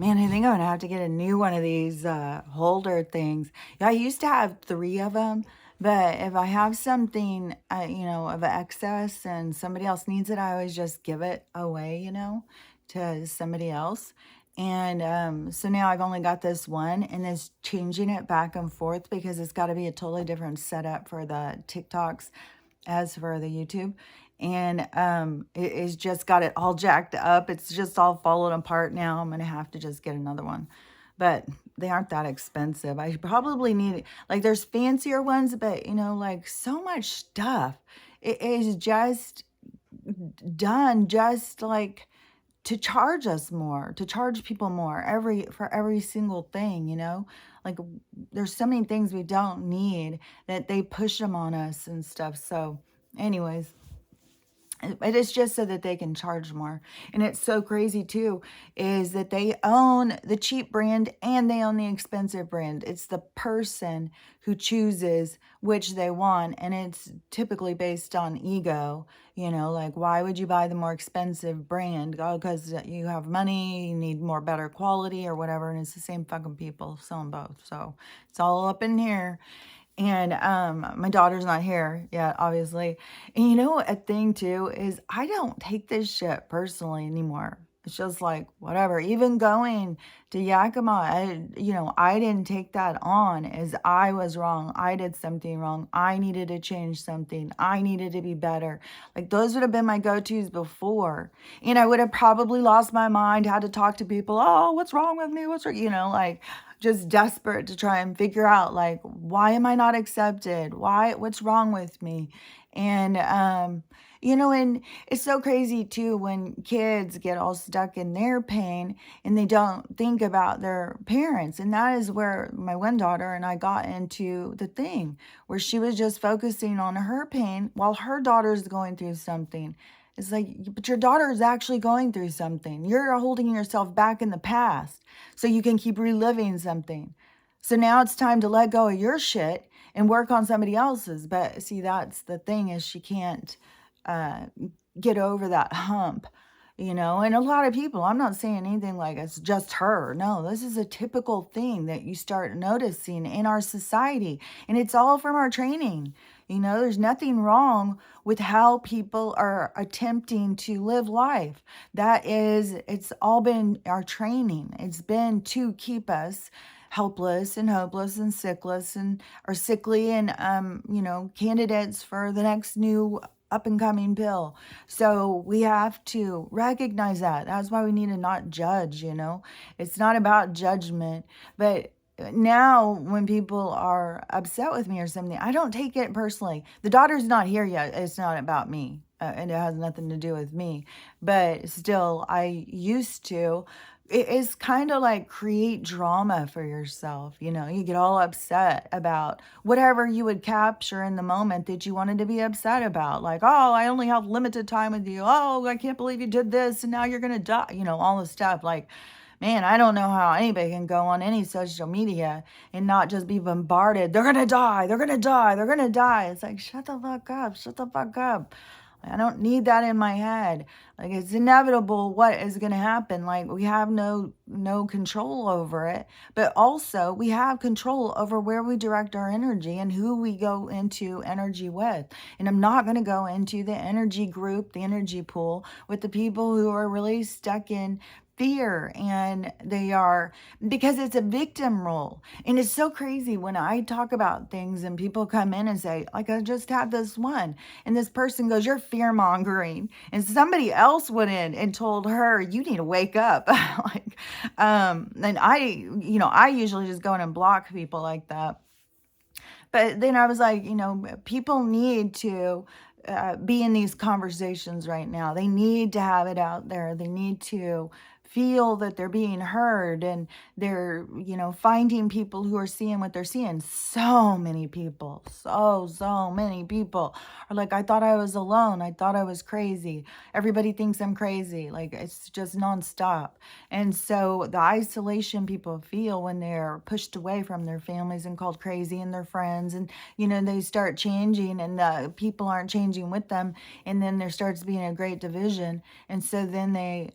Man, I think I'm gonna have to get a new one of these holder things. Yeah, I used to have three of them, but if I have something, of excess and somebody else needs it, I always just give it away, to somebody else. And so now I've only got this one, and it's changing it back and forth because it's got to be a totally different setup for the TikToks as for the YouTube. And it's just got it all jacked up. It's just all falling apart now. I'm gonna have to just get another one. But they aren't that expensive. I probably need, like, there's fancier ones, but like, so much stuff. It is just done just like to charge us more, to charge people more for every single thing, like, there's so many things we don't need that they push them on us and stuff. So anyways, it is just so that they can charge more. And it's so crazy too, is that they own the cheap brand and they own the expensive brand. It's the person who chooses which they want. And it's typically based on ego, like, why would you buy the more expensive brand? Oh, because you have money, you need more better quality or whatever. And it's the same fucking people selling both. So it's all up in here. And my daughter's not here yet, obviously. And a thing too is I don't take this shit personally anymore. It's just like whatever. Even going to Yakima, I didn't take that on as I was wrong. I did something wrong. I needed to change something. I needed to be better. Like, those would have been my go-tos before. And I would have probably lost my mind, had to talk to people. Oh, what's wrong with me? What's wrong? Like, just desperate to try and figure out, like, why am I not accepted? What's wrong with me? And and it's so crazy too when kids get all stuck in their pain and they don't think about their parents. And that is where my one daughter and I got into the thing where she was just focusing on her pain while her daughter's going through something. It's like, but your daughter is actually going through something. You're holding yourself back in the past so you can keep reliving something. So now it's time to let go of your shit and work on somebody else's. But see, that's the thing, is she can't uh, get over that hump, and a lot of people, I'm not saying anything like it's just her. No, this is a typical thing that you start noticing in our society. And it's all from our training. There's nothing wrong with how people are attempting to live life. It's all been our training. It's been to keep us helpless and hopeless and sickless and or sickly and candidates for the next new up and coming pill. So we have to recognize that. That's why we need to not judge. It's not about judgment. But now when people are upset with me or something, I don't take it personally. The daughter's not here yet. It's not about me. And it has nothing to do with me. But still, I used to. It is kind of like create drama for yourself. You get all upset about whatever you would capture in the moment that you wanted to be upset about. Like, oh, I only have limited time with you. Oh, I can't believe you did this and now you're going to die. All this stuff. Like, man, I don't know how anybody can go on any social media and not just be bombarded. They're going to die. They're going to die. They're going to die. It's like, shut the fuck up. Shut the fuck up. I don't need that in my head. Like, it's inevitable what is going to happen. Like, we have no control over it, but also we have control over where we direct our energy and who we go into energy with. And I'm not going to go into the energy group, the energy pool with the people who are really stuck in fear, and they are, because it's a victim role. And it's so crazy when I talk about things and people come in and say, like, I just had this one, and this person goes, you're fear mongering, and somebody else went in and told her, you need to wake up. Like, and I usually just go in and block people like that. But then I was like, people need to be in these conversations right now. They need to have it out there. They need to feel that they're being heard, and they're, finding people who are seeing what they're seeing. So many people, so many people are like, I thought I was alone. I thought I was crazy. Everybody thinks I'm crazy. Like, it's just nonstop. And so the isolation people feel when they're pushed away from their families and called crazy and their friends, and, they start changing and the people aren't changing with them. And then there starts being a great division. And so then they,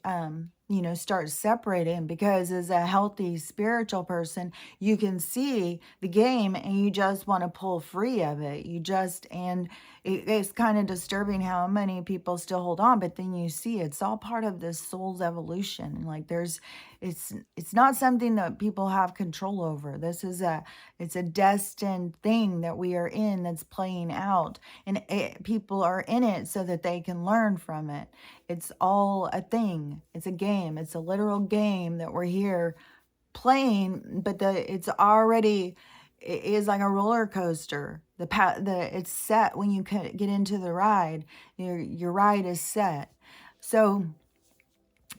start separating, because as a healthy spiritual person, you can see the game and you just want to pull free of it. And it's kind of disturbing how many people still hold on, but then you see it's all part of this soul's evolution. Like it's not something that people have control over. It's a destined thing that we are in, that's playing out, and people are in it so that they can learn from it. It's all a thing. It's a game. It's a literal game that we're here playing, but it's already, it is like a roller coaster. It's set when you get into the ride. Your ride is set. So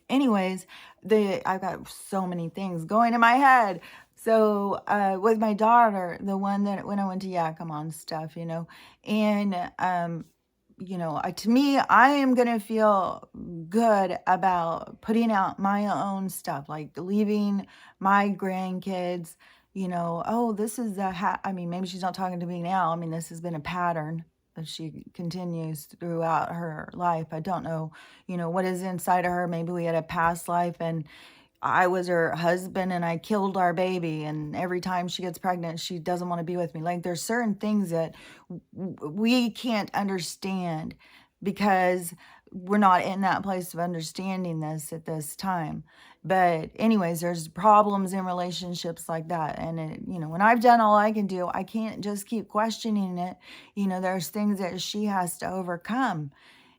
anyways, I've got so many things going in my head. So with my daughter, the one that when I went to Yakima and stuff, and to me, I am gonna feel good about putting out my own stuff, like leaving my grandkids. Oh, this is I mean, maybe she's not talking to me now. I mean, this has been a pattern that she continues throughout her life. I don't know, what is inside of her. Maybe we had a past life and I was her husband and I killed our baby. And every time she gets pregnant, she doesn't want to be with me. Like there's certain things that we can't understand because we're not in that place of understanding this at this time. But anyways, there's problems in relationships like that. And when I've done all I can do, I can't just keep questioning it. There's things that she has to overcome.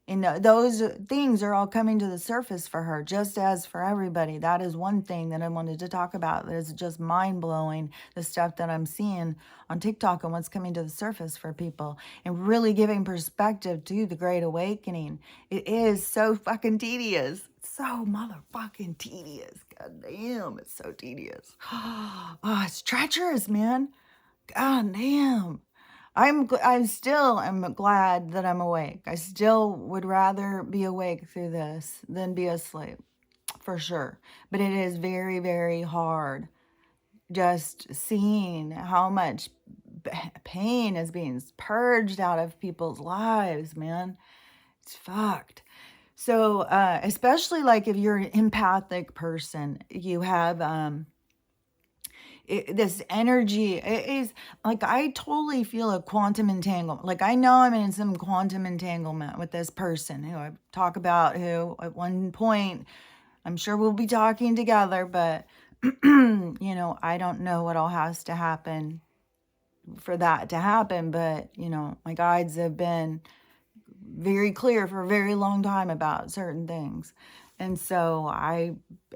And those things are all coming to the surface for her, just as for everybody. That is one thing that I wanted to talk about that is just mind blowing, the stuff that I'm seeing on TikTok and what's coming to the surface for people, and really giving perspective to the Great Awakening. It is so fucking tedious. It's so motherfucking tedious. God damn, it's so tedious. Oh, it's treacherous, man. God damn. I still am glad that I'm awake. I still would rather be awake through this than be asleep, for sure. But it is very, very hard just seeing how much pain is being purged out of people's lives, man. It's fucked. So, especially like if you're an empathic person, you have this energy. It is like I totally feel a quantum entanglement. Like I know I'm in some quantum entanglement with this person who I talk about, who at one point I'm sure we'll be talking together, but I don't know what all has to happen for that to happen. But my guides have been very clear for a very long time about certain things. And so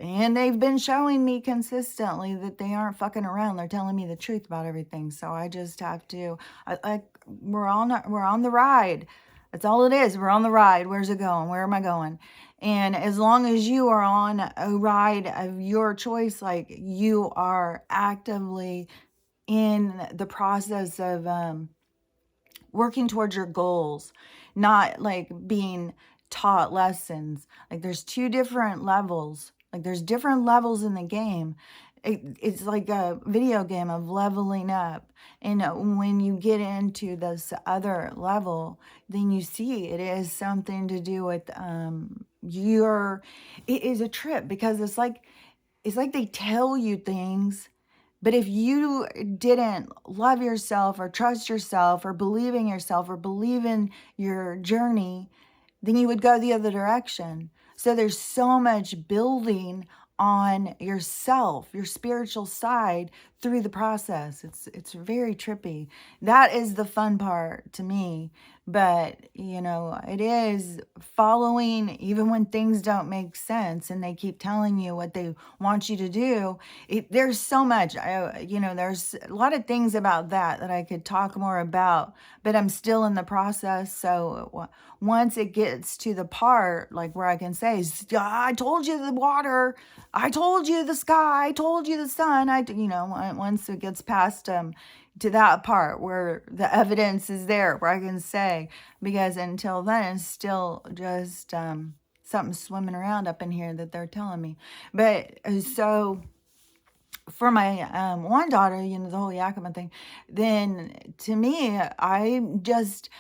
and they've been showing me consistently that they aren't fucking around. They're telling me the truth about everything. So I just have to, we're on the ride. That's all it is. We're on the ride. Where's it going? Where am I going? And as long as you are on a ride of your choice, like you are actively in the process of, working towards your goals, not like being taught lessons. Like there's two different levels. Like there's different levels in the game. It's like a video game of leveling up. And when you get into this other level, then you see it is something to do with it is a trip, because it's like they tell you things, but if you didn't love yourself or trust yourself or believe in yourself or believe in your journey, then you would go the other direction. So there's so much building on yourself, your spiritual side, through the process. It's very trippy. That is the fun part to me. But, it is following, even when things don't make sense and they keep telling you what they want you to do. There's so much, there's a lot of things about that I could talk more about, but I'm still in the process. So once it gets to the part like where I can say, I told you the water, I told you the sky, I told you the sun, once it gets past to that part where the evidence is there, where I can say, because until then it's still just something swimming around up in here that they're telling me. But so for my one daughter, the whole Yakima thing, then to me, I just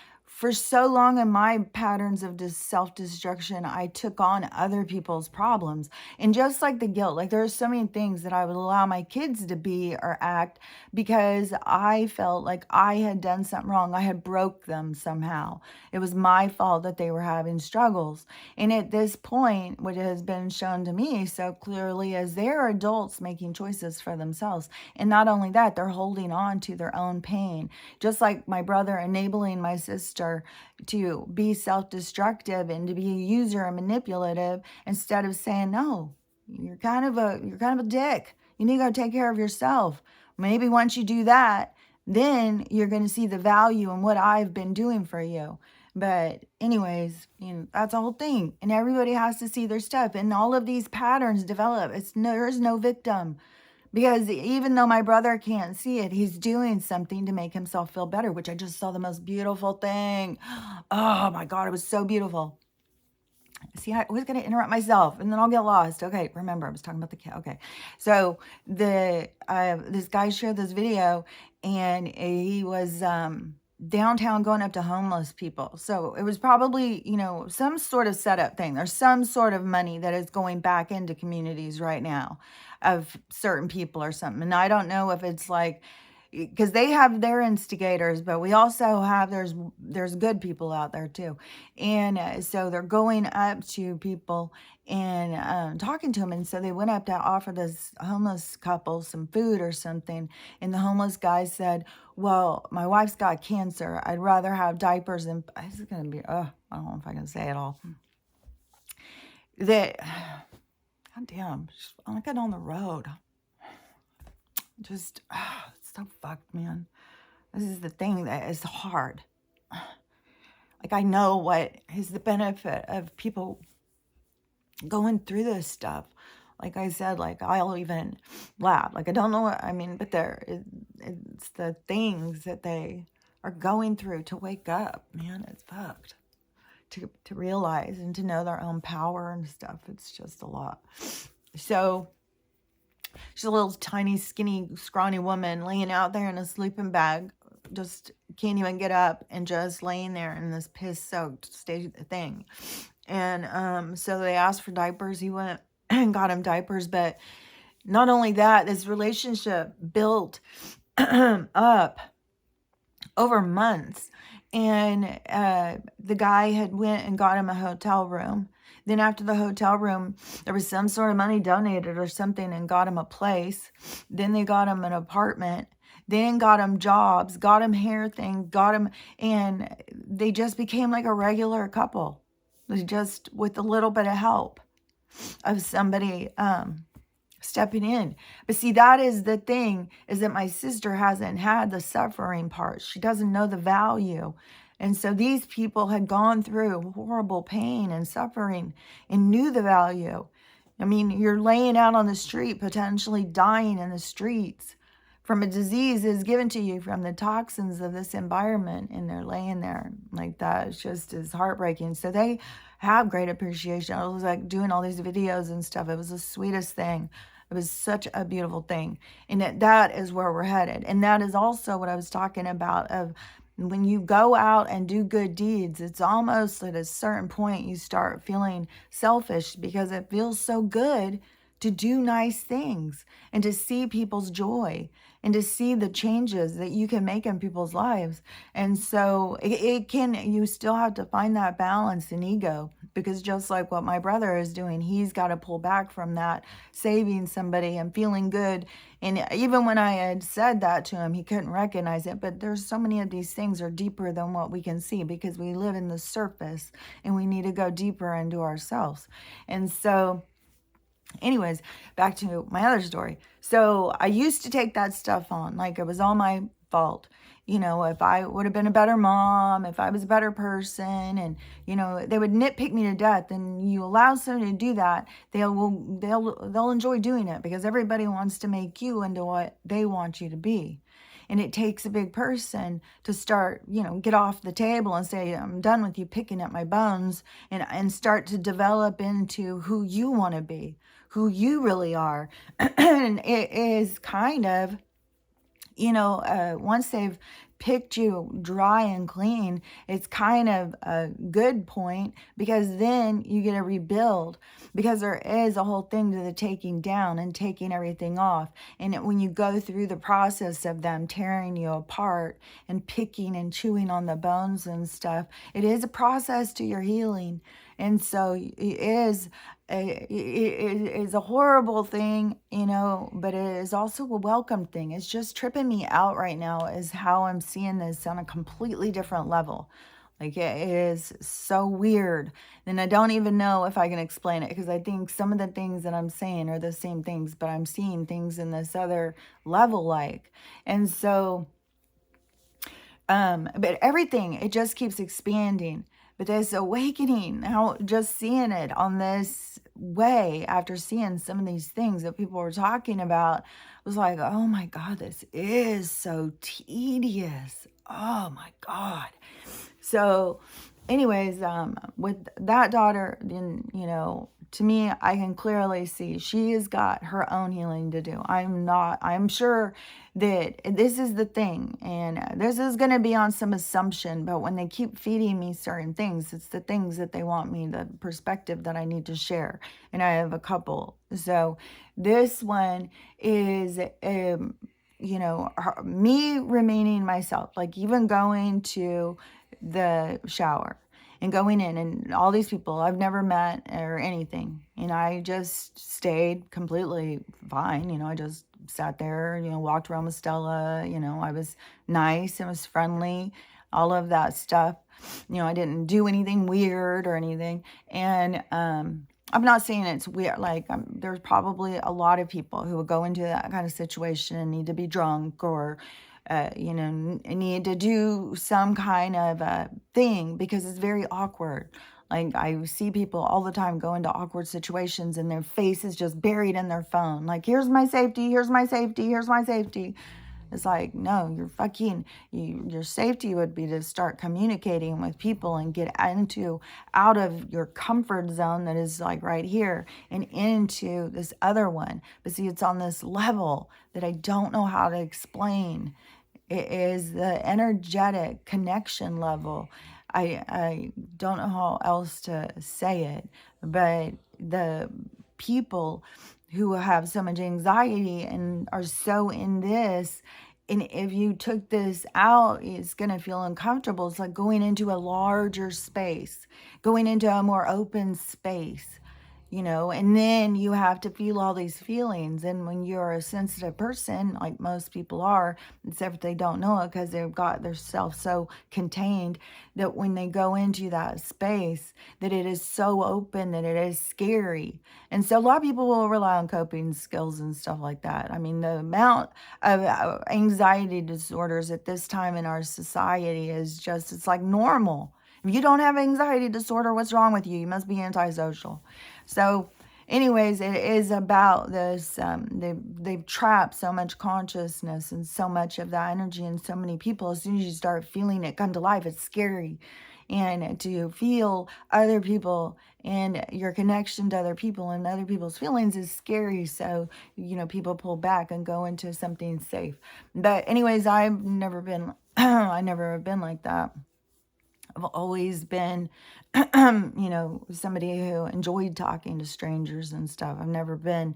for so long in my patterns of self-destruction, I took on other people's problems. And just like the guilt, like there are so many things that I would allow my kids to be or act because I felt like I had done something wrong. I had broke them somehow. It was my fault that they were having struggles. And at this point, what has been shown to me so clearly is they're adults making choices for themselves. And not only that, they're holding on to their own pain. Just like my brother enabling my sister to be self-destructive and to be a user and manipulative instead of saying, no, you're kind of a dick. You need to go take care of yourself. Maybe once you do that, then you're going to see the value in what I've been doing for you. But anyways, that's the whole thing. And everybody has to see their stuff. And all of these patterns develop. There's no victim. Because even though my brother can't see it, he's doing something to make himself feel better, which I just saw the most beautiful thing. Oh my God, it was so beautiful. See, I was going to interrupt myself and then I'll get lost. Okay, remember, I was talking about the cat. Okay, so this guy shared this video and he was downtown going up to homeless people. So it was probably, some sort of setup thing. There's some sort of money that is going back into communities right now of certain people or something. And I don't know if it's like, because they have their instigators, but we also have there's good people out there too, and so they're going up to people and talking to them, and so they went up to offer this homeless couple some food or something, and the homeless guy said, "Well, my wife's got cancer. I'd rather have diapers and this is gonna be I don't know if I can say it all. That God damn, I'm not getting on the road. Just it's so fucked, man. This is the thing that is hard. Like I know what is the benefit of people going through this stuff. Like I said, like I'll even laugh. Like I don't know what I mean, but it's the things that they are going through to wake up. Man, it's fucked. To realize and to know their own power and stuff. It's just a lot. So she's a little tiny, skinny, scrawny woman laying out there in a sleeping bag. Just can't even get up and just laying there in this piss-soaked thing. And so they asked for diapers. He went and got him diapers. But not only that, this relationship built up over months. And the guy had went and got him a hotel room. Then after the hotel room, there was some sort of money donated or something and got him a place. Then they got him an apartment. Then got him jobs, got him hair thing, got him, and they just became like a regular couple. Just with a little bit of help of somebody stepping in. But see, that is the thing, is that my sister hasn't had the suffering part. She doesn't know the value. And so these people had gone through horrible pain and suffering and knew the value. I mean, you're laying out on the street, potentially dying in the streets from a disease is given to you from the toxins of this environment, and they're laying there like that. It's just as heartbreaking. So they have great appreciation. I was like doing all these videos and stuff. It was the sweetest thing. It was such a beautiful thing. And that is where we're headed. And that is also what I was talking about of when you go out and do good deeds, it's almost at a certain point you start feeling selfish because it feels so good to do nice things and to see people's joy and to see the changes that you can make in people's lives. And so you still have to find that balance in ego, because just like what my brother is doing, he's got to pull back from that, saving somebody and feeling good. And even when I had said that to him, he couldn't recognize it. But there's so many of these things are deeper than what we can see, because we live in the surface and we need to go deeper into ourselves. And so anyways, back to my other story. So I used to take that stuff on like it was all my fault. If I would have been a better mom, if I was a better person, and, they would nitpick me to death. And you allow somebody to do that, they'll enjoy doing it, because everybody wants to make you into what they want you to be. And it takes a big person to start, get off the table and say, I'm done with you picking at my bones, and start to develop into who you want to be, who you really are. And it is kind of, once they've picked you dry and clean, it's kind of a good point, because then you get to rebuild, because there is a whole thing to the taking down and taking everything off. And when you go through the process of them tearing you apart and picking and chewing on the bones and stuff, it is a process to your healing. And so it is a horrible thing, but it is also a welcome thing. It's just tripping me out right now is how I'm seeing this on a completely different level. Like, it is so weird. And I don't even know if I can explain it, because I think some of the things that I'm saying are the same things, but I'm seeing things in this other level, like. And so, but everything, it just keeps expanding. But this awakening, now just seeing it on this way after seeing some of these things that people were talking about, was like, oh my God, this is so tedious. Oh my God. So, anyways, with that daughter, then, to me, I can clearly see she has got her own healing to do. I'm sure that this is the thing, and this is going to be on some assumption, but when they keep feeding me certain things, it's the things that they want me, the perspective that I need to share. And I have a couple. So, this one is, me remaining myself, like even going to the shower and going in, and all these people I've never met or anything. And I just stayed completely fine. I just sat there, walked around with Stella. I was nice and was friendly, all of that stuff. I didn't do anything weird or anything. And I'm not saying it's weird. Like, there's probably a lot of people who would go into that kind of situation and need to be drunk, or need to do some kind of a thing, because it's very awkward. Like, I see people all the time go into awkward situations and their face is just buried in their phone. Like, here's my safety, here's my safety, here's my safety. It's like, no, your safety would be to start communicating with people and get out of your comfort zone that is like right here and into this other one. But see, it's on this level that I don't know how to explain. It is the energetic connection level. I don't know how else to say it, but the people who have so much anxiety and are so in this, and if you took this out, it's going to feel uncomfortable. It's like going into a larger space, going into a more open space. And then you have to feel all these feelings. And when you're a sensitive person, like most people are, except if they don't know it because they've got their self so contained, that when they go into that space, that it is so open that it is scary. And so a lot of people will rely on coping skills and stuff like that. I mean, the amount of anxiety disorders at this time in our society is just, it's like normal. If you don't have anxiety disorder, what's wrong with you? You must be antisocial. So, anyways, it is about this. They've trapped so much consciousness and so much of that energy in so many people. As soon as you start feeling it come to life, it's scary. And to feel other people and your connection to other people and other people's feelings is scary. So, people pull back and go into something safe. But anyways, I've never been, I never have been like that. I've always been, somebody who enjoyed talking to strangers and stuff. I've never been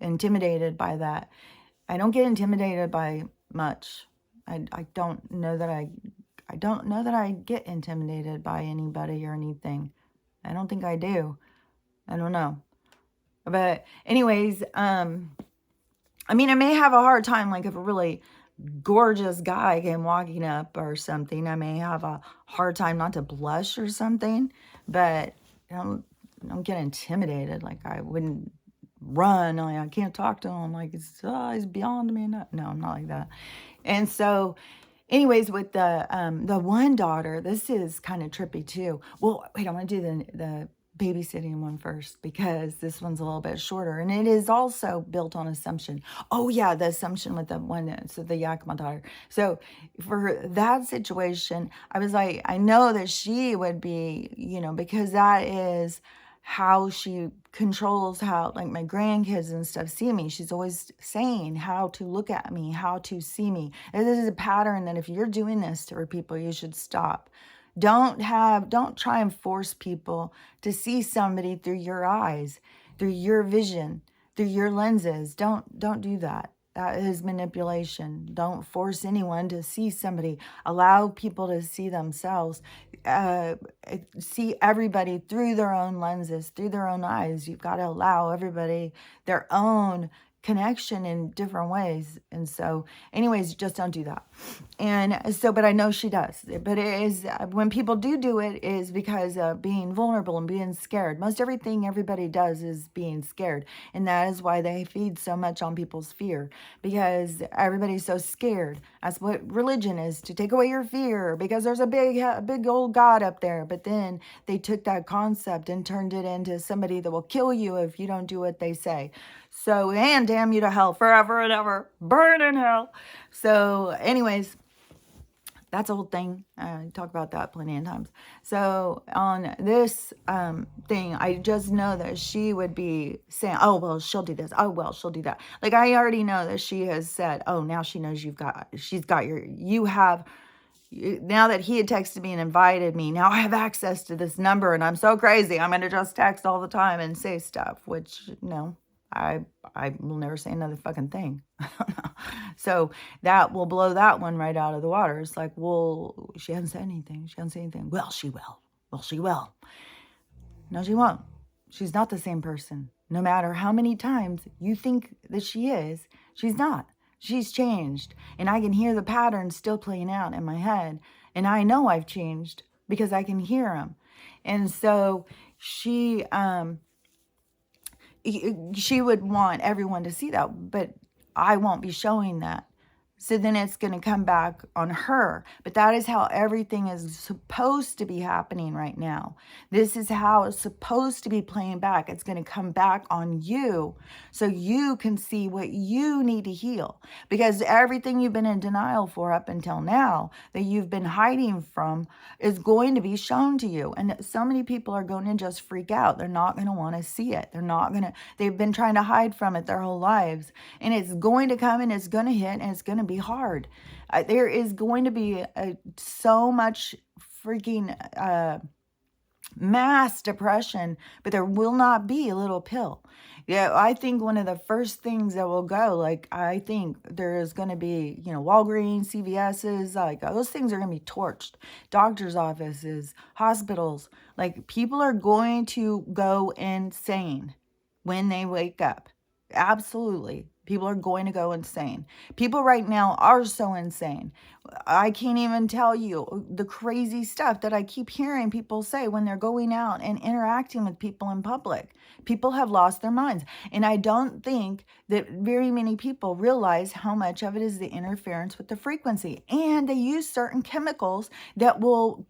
intimidated by that. I don't get intimidated by much. I don't know that I get intimidated by anybody or anything. I don't think I do. I don't know. But anyways, I may have a hard time, like, if a really gorgeous guy came walking up or something, I may have a hard time not to blush or something, but I don't get intimidated. Like, I wouldn't run. Like, I can't talk to him. Like, he's beyond me. No, I'm not like that. And so, anyways, with the one daughter, this is kind of trippy too. Well, wait, I want to do the babysitting one first, because this one's a little bit shorter, and it is also built on assumption. Oh yeah, the assumption with the one, so the Yakima daughter. So for that situation, I was like, I know that she would be, because that is how she controls how like my grandkids and stuff see me. She's always saying how to look at me, how to see me. And this is a pattern that if you're doing this to people, you should stop. Don't try and force people to see somebody through your eyes, through your vision, through your lenses. Don't do that. That is manipulation. Don't force anyone to see somebody. Allow people to see themselves, uh, see everybody through their own lenses, through their own eyes. You've got to allow everybody their own connection in different ways. And so, anyways, just don't do that. And so, but I know she does. But it is, when people do it, is because of being vulnerable and being scared. Most everything everybody does is being scared. And that is why they feed so much on people's fear, because everybody's so scared. That's what religion is, to take away your fear, because there's a big old God up there. But then they took that concept and turned it into somebody that will kill you if you don't do what they say. So, and damn you to hell forever and ever, burn in hell. So anyways, that's a whole thing. I talk about that plenty of times. So on this thing, I just know that she would be saying, oh, well, she'll do this. Oh, well, she'll do that. Like, I already know that she has said, oh, now she knows now that he had texted me and invited me, now I have access to this number, and I'm so crazy. I'm going to just text all the time and say stuff, which, no, I will never say another fucking thing. So that will blow that one right out of the water. It's like, well, she hasn't said anything. She hasn't said anything. Well, she will. Well, she will. No, she won't. She's not the same person. No matter how many times you think that she is, she's not. She's changed. And I can hear the patterns still playing out in my head. And I know I've changed because I can hear them. And so she would want everyone to see that, but I won't be showing that. So then it's going to come back on her. But that is how everything is supposed to be happening right now. This is how it's supposed to be playing back. It's going to come back on you so you can see what you need to heal. Because everything you've been in denial for up until now, that you've been hiding from, is going to be shown to you. And so many people are going to just freak out. They're not going to want to see it. They've been trying to hide from it their whole lives. And it's going to come and it's going to hit and it's going to be hard. There is going to be so much freaking mass depression, but there will not be a little pill. Yeah, I think one of the first things that will go, like, I think there is going to be, Walgreens, CVS's, like, those things are going to be torched. Doctors' offices, hospitals, like, people are going to go insane when they wake up. Absolutely. People are going to go insane. People right now are so insane. I can't even tell you the crazy stuff that I keep hearing people say when they're going out and interacting with people in public. People have lost their minds. And I don't think that very many people realize how much of it is the interference with the frequency. And they use certain chemicals that will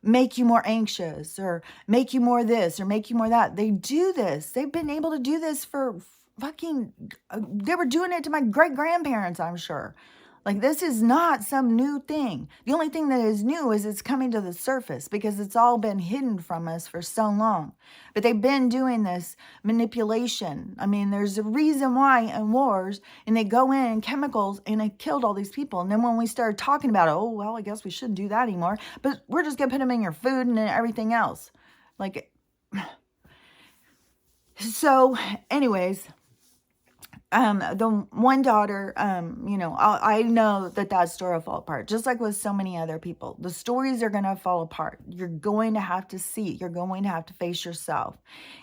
make you more anxious or make you more this or make you more that. They do this. They've been able to do this for they were doing it to my great-grandparents, I'm sure. Like, this is not some new thing. The only thing that is new is it's coming to the surface because it's all been hidden from us for so long. But they've been doing this manipulation. I mean, there's a reason why in wars, and they go in and chemicals, and they killed all these people. And then when we started talking about it, oh, well, I guess we shouldn't do that anymore. But we're just going to put them in your food and everything else. Like, so anyways, the one daughter, I know that story will fall apart, just like with so many other people. The stories are going to fall apart. You're going to have to see, you're going to have to face yourself.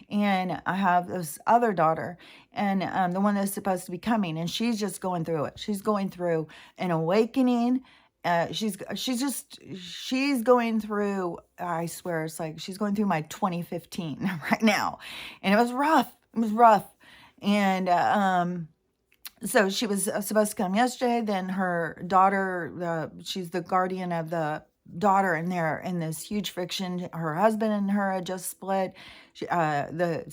And I have this other daughter, and the one that's supposed to be coming, and she's just going through it. She's going through an awakening. She's going through, I swear, it's like she's going through my 2015 right now. And it was rough. And so she was supposed to come yesterday. Then her daughter, she's the guardian of the daughter, and they're in this huge friction. Her husband and her had just split. The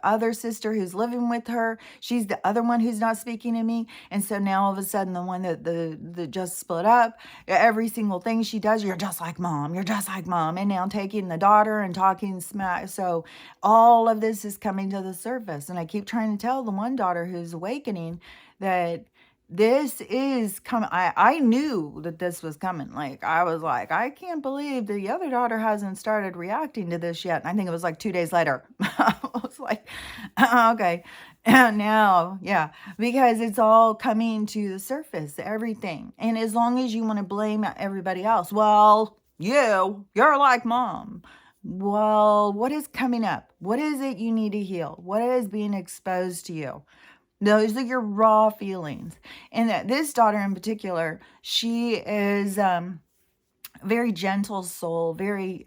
other sister who's living with her, she's the other one who's not speaking to me. And so now all of a sudden, the one that just split up, every single thing she does, you're just like mom, you're just like mom. And now taking the daughter and talking smack. So all of this is coming to the surface. And I keep trying to tell the one daughter who's awakening that this is coming. I knew that this was coming. Like, I was like, I can't believe the other daughter hasn't started reacting to this yet. And I think it was like 2 days later. I was like, okay. And now, yeah, because it's all coming to the surface, everything. And as long as you want to blame everybody else, well, you're like mom. Well, what is coming up? What is it you need to heal? What is being exposed to you? Those are your raw feelings. And that this daughter in particular, she is very gentle soul,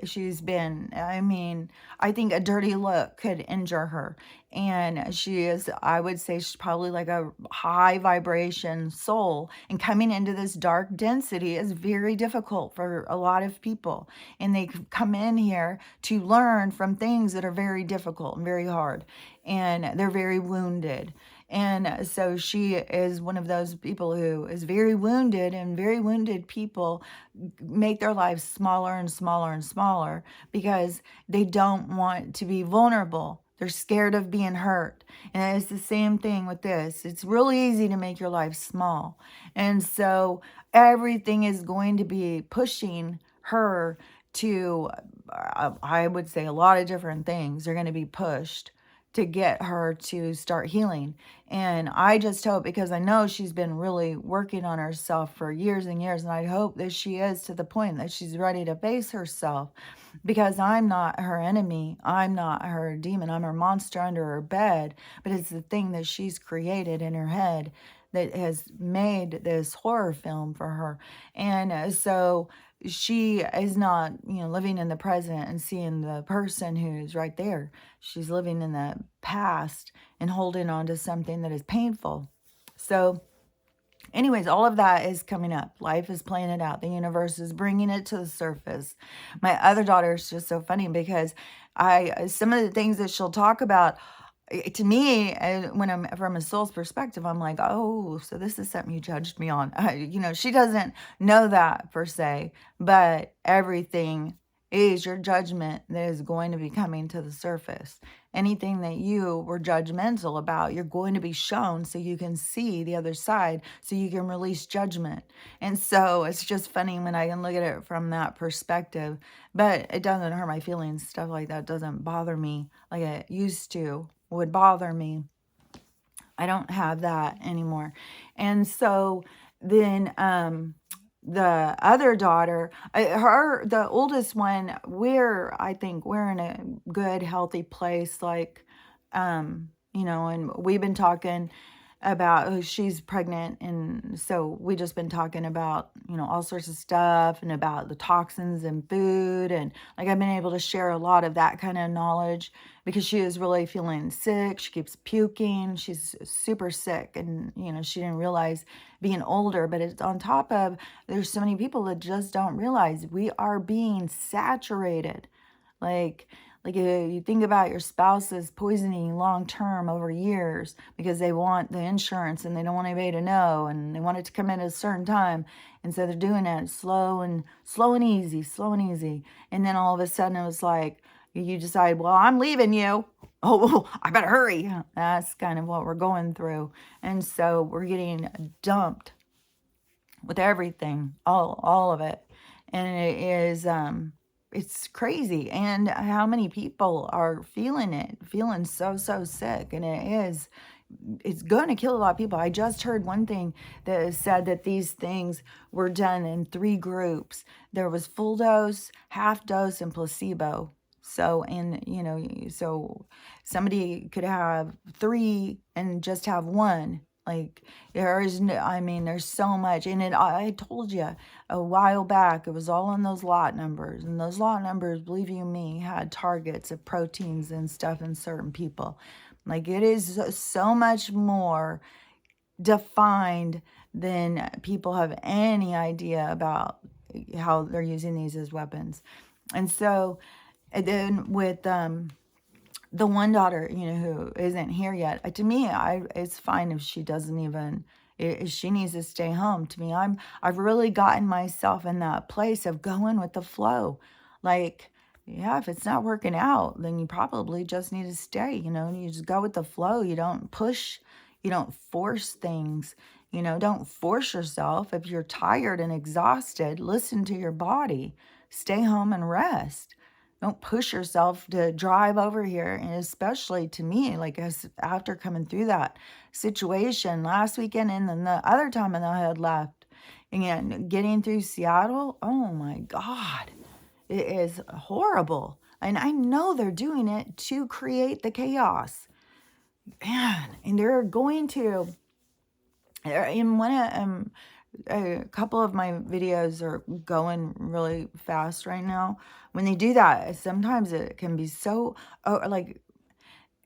she's been, I mean, I think a dirty look could injure her. And she is, I would say, she's probably like a high vibration soul. And coming into this dark density is very difficult for a lot of people. And they come in here to learn from things that are very difficult and very hard. And they're very wounded. And so she is one of those people who is very wounded, and very wounded people make their lives smaller and smaller and smaller because they don't want to be vulnerable. They're scared of being hurt. And it's the same thing with this. It's really easy to make your life small. And so everything is going to be pushing her to, I would say, a lot of different things are going to be pushed to get her to start healing. And I just hope, because I know she's been really working on herself for years and years, and I hope that she is to the point that she's ready to face herself, because I'm not her enemy. I'm not her demon. I'm her monster under her bed. But it's the thing that she's created in her head that has made this horror film for her. And so she is not, living in the present and seeing the person who's right there. She's living in the past and holding on to something that is painful. So anyways, all of that is coming up. Life is playing it out. The universe is bringing it to the surface. My other daughter is just so funny because some of the things that she'll talk about, to me, when I'm from a soul's perspective, I'm like, oh, so this is something you judged me on. She doesn't know that per se, but everything is your judgment that is going to be coming to the surface. Anything that you were judgmental about, you're going to be shown so you can see the other side, so you can release judgment. And so it's just funny when I can look at it from that perspective, but it doesn't hurt my feelings. Stuff like that doesn't bother me like it used to would bother me. I don't have that anymore. And so then the other daughter, the oldest one, I think we're in a good, healthy place. Like, and we've been talking about, she's pregnant. And so we just been talking about, all sorts of stuff and about the toxins in food. And like, I've been able to share a lot of that kind of knowledge because she is really feeling sick. She keeps puking. She's super sick. And, she didn't realize being older, but it's on top of, there's so many people that just don't realize we are being saturated. Like you think about your spouses poisoning you long term over years because they want the insurance and they don't want anybody to know, and they want it to come in at a certain time. And so they're doing it slow and easy. And then all of a sudden it was like, you decide, well, I'm leaving you. Oh, I better hurry. That's kind of what we're going through. And so we're getting dumped with everything, all of it. And it is, it's crazy. And how many people are feeling so sick. And it's going to kill a lot of people. I just heard one thing that said that these things were done in 3 groups. There was full dose, half dose, and placebo. So, so somebody could have 3 and just have 1. Like, there's so much. And I told you a while back, it was all in those lot numbers. And those lot numbers, believe you me, had targets of proteins and stuff in certain people. Like, it is so much more defined than people have any idea about. how they're using these as weapons. And so, and then with the one daughter, who isn't here yet, to me, it's fine if she doesn't even, if she needs to stay home. To me, I've really gotten myself in that place of going with the flow. Like, yeah, if it's not working out, then you probably just need to stay, you just go with the flow. You don't push, you don't force things, don't force yourself. If you're tired and exhausted, listen to your body, stay home and rest. Don't push yourself to drive over here. And especially to me, like as after coming through that situation last weekend and then the other time that I had left and getting through Seattle, oh my God, it is horrible. And I know they're doing it to create the chaos. Man, and they're going to, in one of, a couple of my videos are going really fast right now. When they do that, sometimes it can be so, like,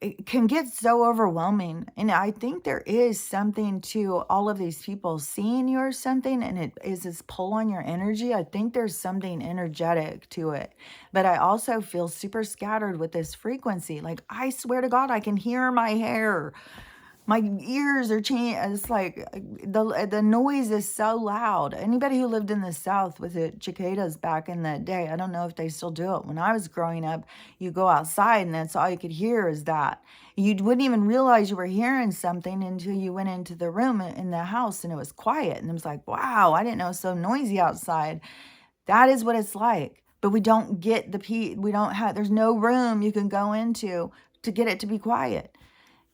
it can get so overwhelming. And I think there is something to all of these people seeing you or something, and it is this pull on your energy. I think there's something energetic to it. But I also feel super scattered with this frequency. Like, I swear to God, I can hear my hair. My ears are changing. It's like the noise is so loud. Anybody who lived in the South with the cicadas back in the day, I don't know if they still do it. When I was growing up, you go outside and that's all you could hear is that. You wouldn't even realize you were hearing something until you went into the room in the house and it was quiet. And it was like, wow, I didn't know it was so noisy outside. That is what it's like. But we don't get we don't have, there's no room you can go into to get it to be quiet.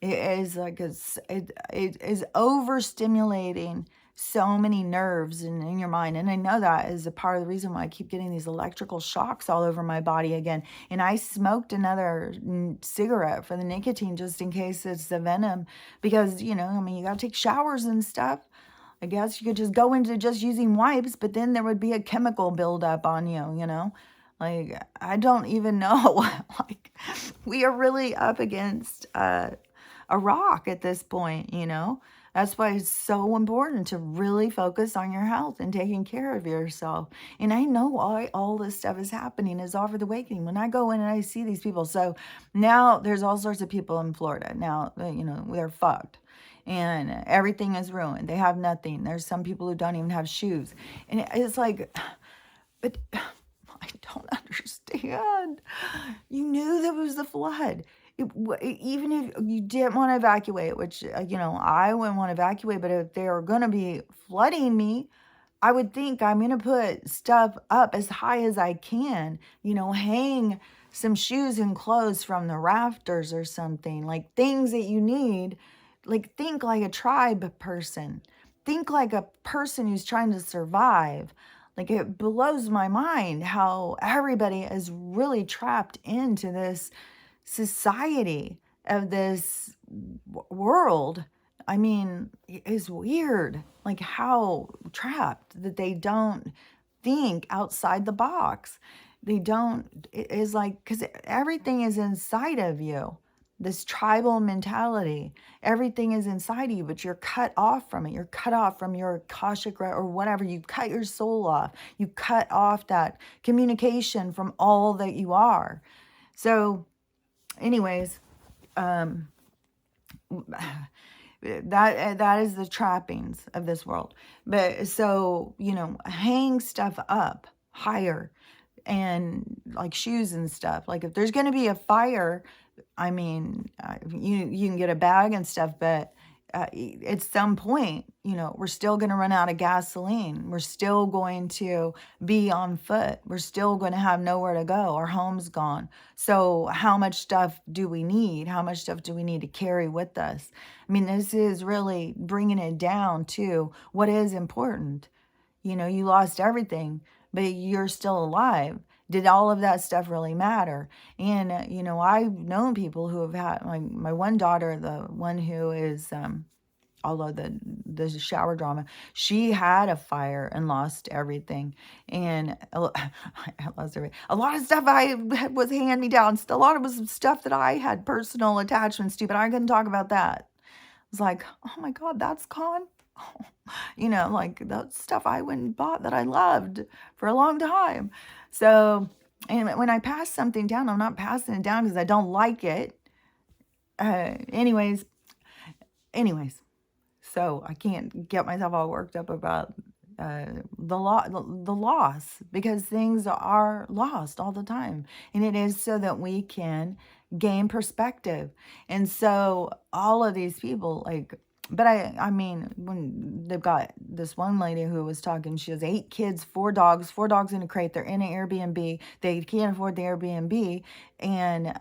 It is like it is overstimulating so many nerves in your mind. And I know that is a part of the reason why I keep getting these electrical shocks all over my body again. And I smoked another cigarette for the nicotine just in case it's the venom. Because, you got to take showers and stuff. I guess you could just go into just using wipes, but then there would be a chemical buildup on you. Like, I don't even know. Like, we are really up against a rock at this point. That's why it's so important to really focus on your health and taking care of yourself. And I know all this stuff is happening is all for the awakening. When I go in and I see these people, so now there's all sorts of people in Florida now, they're fucked and everything is ruined. They have nothing. There's some people who don't even have shoes. And it's like, but I don't understand. You knew there was the flood. Even if you didn't want to evacuate, which, I wouldn't want to evacuate, but if they were going to be flooding me, I would think I'm going to put stuff up as high as I can, hang some shoes and clothes from the rafters or something, like things that you need. Like, think like a tribe person. Think like a person who's trying to survive. Like, it blows my mind how everybody is really trapped into this society of this world. I mean, it's weird, like how trapped that they don't think outside the box. They don't, it is like, because everything is inside of you. This tribal mentality, everything is inside of you, but you're cut off from it. You're cut off from your Akashic or whatever. You cut your soul off. You cut off that communication from all that you are. So anyways, that is the trappings of this world. But so, hang stuff up higher, and like shoes and stuff. Like, if there's going to be a fire, I mean, you can get a bag and stuff, but at some point, we're still going to run out of gasoline. We're still going to be on foot. We're still going to have nowhere to go. Our home's gone. So how much stuff do we need? How much stuff do we need to carry with us? I mean, this is really bringing it down to what is important. You lost everything, but you're still alive. Did all of that stuff really matter? And, I've known people who have had, my one daughter, the one who is, although the shower drama, she had a fire and lost everything. And I lost everything. A lot of stuff was hand me down. A lot of it was stuff that I had personal attachments to, but I couldn't talk about that. It's like, oh my God, that's gone. Like that stuff I went and bought that I loved for a long time. So, and when I pass something down, I'm not passing it down because I don't like it. Anyways, anyways, so I can't get myself all worked up about the loss, because things are lost all the time, and it is so that we can gain perspective. And so all of these people, like, but I mean, when they've got this one lady who was talking, she has 8 kids, 4 dogs in a crate. They're in an Airbnb. They can't afford the Airbnb, and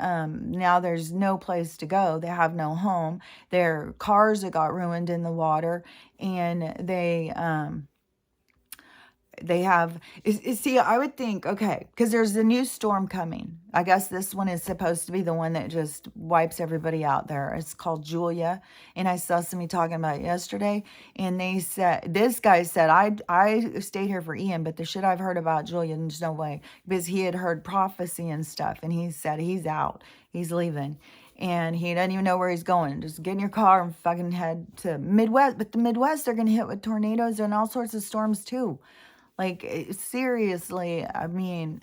now there's no place to go. They have no home. Their cars that got ruined in the water, and they have see, I would think, okay, because there's a new storm coming. I guess this one is supposed to be the one that just wipes everybody out there. It's called Julia, and I saw somebody talking about it yesterday, and they said, this guy said, I stayed here for Ian, but the shit I've heard about Julia, there's no way, because he had heard prophecy and stuff, and he said he's out, he's leaving. And he doesn't even know where he's going. Just get in your car and fucking head to Midwest. But the Midwest, they're going to hit with tornadoes and all sorts of storms too. Like, seriously, I mean,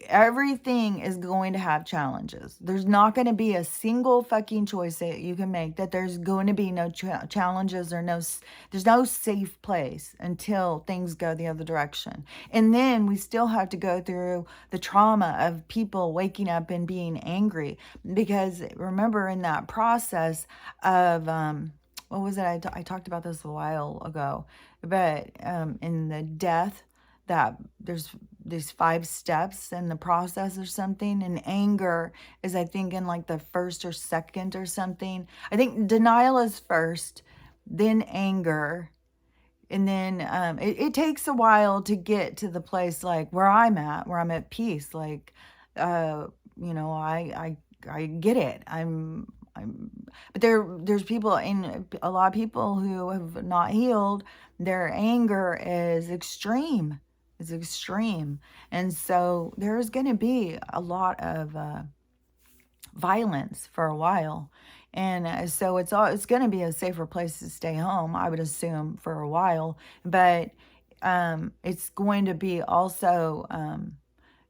everything is going to have challenges. There's not going to be a single fucking choice that you can make that there's going to be no challenges, or there's no safe place until things go the other direction. And then we still have to go through the trauma of people waking up and being angry, because remember, in that process of what was it? I talked about this a while ago, but in the death, that there's these 5 steps in the process or something, and anger is, I think, in like the first or second or something. I think denial is first, then anger, and then it takes a while to get to the place like where I'm at peace. Like, uh, I get it. But there's people, and a lot of people who have not healed. Their anger is extreme. It's extreme, and so there's going to be a lot of violence for a while. And so it's going to be a safer place to stay home, I would assume, for a while. But it's going to be also